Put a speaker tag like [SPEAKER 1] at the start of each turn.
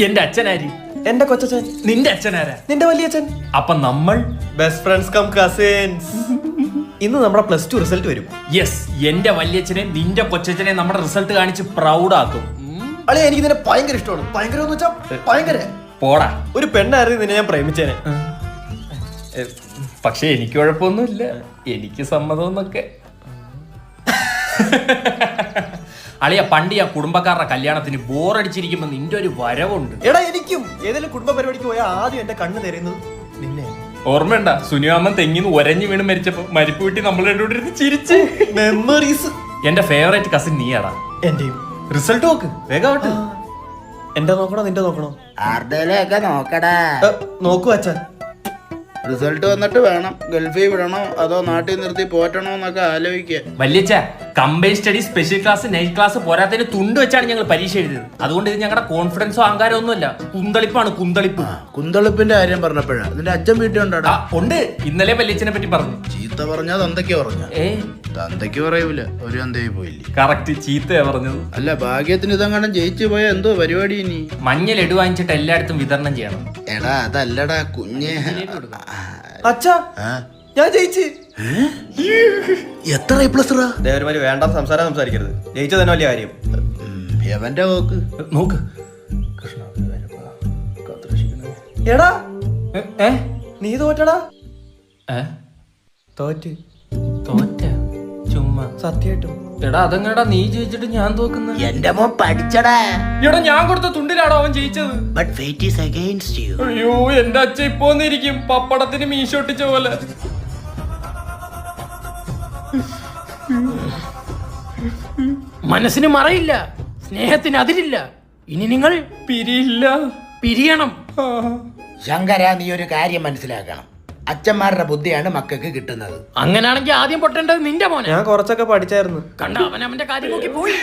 [SPEAKER 1] എന്റെ അച്ഛനാരി?
[SPEAKER 2] എന്റെ കൊച്ചച്ഛൻ.
[SPEAKER 1] നിന്റെ അച്ഛനാരാ?
[SPEAKER 2] നിന്റെ വലിയച്ഛൻ.
[SPEAKER 1] അപ്പൊ നമ്മൾ
[SPEAKER 2] ബെസ്റ്റ് ഫ്രണ്ട്സ് കം കസിൻസ്. ഇന്ന് നമ്മുടെ +2 റിസൾട്ട് വരും.
[SPEAKER 1] യെസ്, എന്റെ വലിയച്ഛനെ നിന്റെ കൊച്ചച്ഛനെ നമ്മുടെ റിസൾട്ട് കാണിച്ച് പ്രൗഡാക്കും.
[SPEAKER 2] അളി, എനിക്ക് നിന്നെ ഭയങ്കര ഇഷ്ടമാണ്. ഭയങ്കര എന്ന് വെച്ചാ ഭയങ്കര.
[SPEAKER 1] പോടാ.
[SPEAKER 2] ഒരു പെണ്ണായിരുന്നു നിന്നെ ഞാൻ പ്രേമിച്ചേനെ.
[SPEAKER 1] പക്ഷെ എനിക്ക് കുഴപ്പമൊന്നുമില്ല, എനിക്ക് സമ്മതമെന്നൊക്കെ. അളിയ, പണ്ട് ആ കുടുംബക്കാരുടെ കല്യാണത്തിന് ബോറടിച്ചിരിക്കുമ്പോ നിന്റെ ഒരു വരവുണ്ട്.
[SPEAKER 2] എടാ, എനിക്കും ഏതെങ്കിലും കുടുംബ പരിപാടിക്ക് പോയാൽ ആദ്യം എന്റെ കണ്ണ് തരുന്നത് നിന്നെ.
[SPEAKER 1] ഓർമ്മയുണ്ട സുനിയാമ്മൻ തെങ്ങിന്ന് ഒരഞ്ഞു വീണ് മരിച്ചപ്പോ മരിപ്പ് വീട്ടി നമ്മൾ രണ്ടുകൂടി ചിരിച്ച്.
[SPEAKER 2] മെമ്മറീസ്.
[SPEAKER 1] എന്റെ ഫേവറേറ്റ് കസിൻ നീയാടാ.
[SPEAKER 2] എന്റെയും.
[SPEAKER 1] റിസൾട്ട് നോക്ക്, വേഗമാവട്ടെ.
[SPEAKER 2] എന്റെ നോക്കണോ നിന്റെ നോക്കണോ?
[SPEAKER 3] ആരുടെയൊക്കെ നോക്കടാ.
[SPEAKER 2] നോക്കൂ അച്ഛാ.
[SPEAKER 3] റിസൾട്ട് വന്നിട്ട് വേണം ഗൾഫിൽ വിടണോ അതോ നാട്ടിൽ നിർത്തി പോറ്റണോ എന്നൊക്കെ ആലോചിക്കുക.
[SPEAKER 1] വല്യച്ഛ, combine study, special class, night class പോരാത്തതിന് തുണ്ട് വെച്ചാണ് ഞങ്ങൾ പരീക്ഷ എഴുതിയത്. അതുകൊണ്ട് ഇത് ഞങ്ങളുടെ കോൺഫിഡൻസോ അഹങ്കാരമോ ഒന്നുമല്ല, കുന്തളിപ്പാണ്, കുന്തളിപ്പ്.
[SPEAKER 3] കുന്തളിപ്പിന്റെ കാര്യം പറഞ്ഞപ്പോഴാ നിന്റെ അച്ഛൻ വീട്ടിൽ ഉണ്ടാടാ.
[SPEAKER 1] ഉണ്ട്, ഇന്നലെ വല്യച്ഛനെ പറ്റി പറഞ്ഞു.
[SPEAKER 3] ചീത്ത പറഞ്ഞാ തന്തയ്ക്ക് പറഞ്ഞ? തന്തയ്ക്ക് പറയൂല, ഒരു തന്തയായി പോയില്ലേ.
[SPEAKER 1] കറക്റ്റ്, ചീത്തയാ പറഞ്ഞത്.
[SPEAKER 3] അല്ല, ഭാഗ്യത്തിന് ഇതങ്ങാനും ജയിച്ചു പോയ എന്തോ പരിപാടി ഇനി?
[SPEAKER 1] മഞ്ഞ ലഡു വാങ്ങിച്ചിട്ട് എല്ലായിടത്തും വിതരണം ചെയ്യണം.
[SPEAKER 3] എടാ അതല്ലടാ കുഞ്ഞെ.
[SPEAKER 2] അച്ഛാ, ഞാൻ ജയിച്ച്.
[SPEAKER 3] എത്ര A+?
[SPEAKER 2] ദേവരുമാര് വേണ്ട സംസാരം സംസാരിക്കരുത്. ജയിച്ചത് തന്നെ വലിയ കാര്യം.
[SPEAKER 3] എവന്റെ നോക്ക്
[SPEAKER 1] നോക്ക്.
[SPEAKER 2] എടാ, നീ തോറ്റടാ. തോറ്റ്.
[SPEAKER 1] തോറ്റ ചുമ്മാ.
[SPEAKER 2] സത്യമായിട്ടും.
[SPEAKER 1] എടാ, അതെങ്ങടാ നീ ജയിച്ചിട്ട് ഞാൻ തോക്കുന്നത്?
[SPEAKER 3] എന്റെ മോൻ പഠിച്ചടാ.
[SPEAKER 1] എടാ, ഞാൻ കൊടുത്ത തുണ്ടിലാണോ അവൻ ജയിച്ചത്?
[SPEAKER 3] But fate is against you.
[SPEAKER 1] അയ്യോ, എന്റെ അച്ഛൻ ഇപ്പൊ വന്നിരിക്കും പപ്പടത്തിന് മീശൊട്ടിച്ച പോലെ.
[SPEAKER 4] മനസ്സിന് മറയില്ല, സ്നേഹത്തിന് അതിരില്ല. ഇനി നിങ്ങൾ പിരിയണം.
[SPEAKER 3] ശങ്കര, നീ ഒരു കാര്യം മനസ്സിലാക്കണം. അച്ഛന്മാരുടെ ബുദ്ധിയാണ് മക്കൾക്ക് കിട്ടുന്നത്.
[SPEAKER 4] അങ്ങനാണെങ്കിൽ ആദ്യം പൊട്ടേണ്ടത് നിന്റെ മോനെ.
[SPEAKER 2] ഞാൻ കുറച്ചൊക്കെ പഠിച്ചായിരുന്നു.
[SPEAKER 4] കണ്ട അവൻ അവന്റെ കാര്യം നോക്കി പോയി.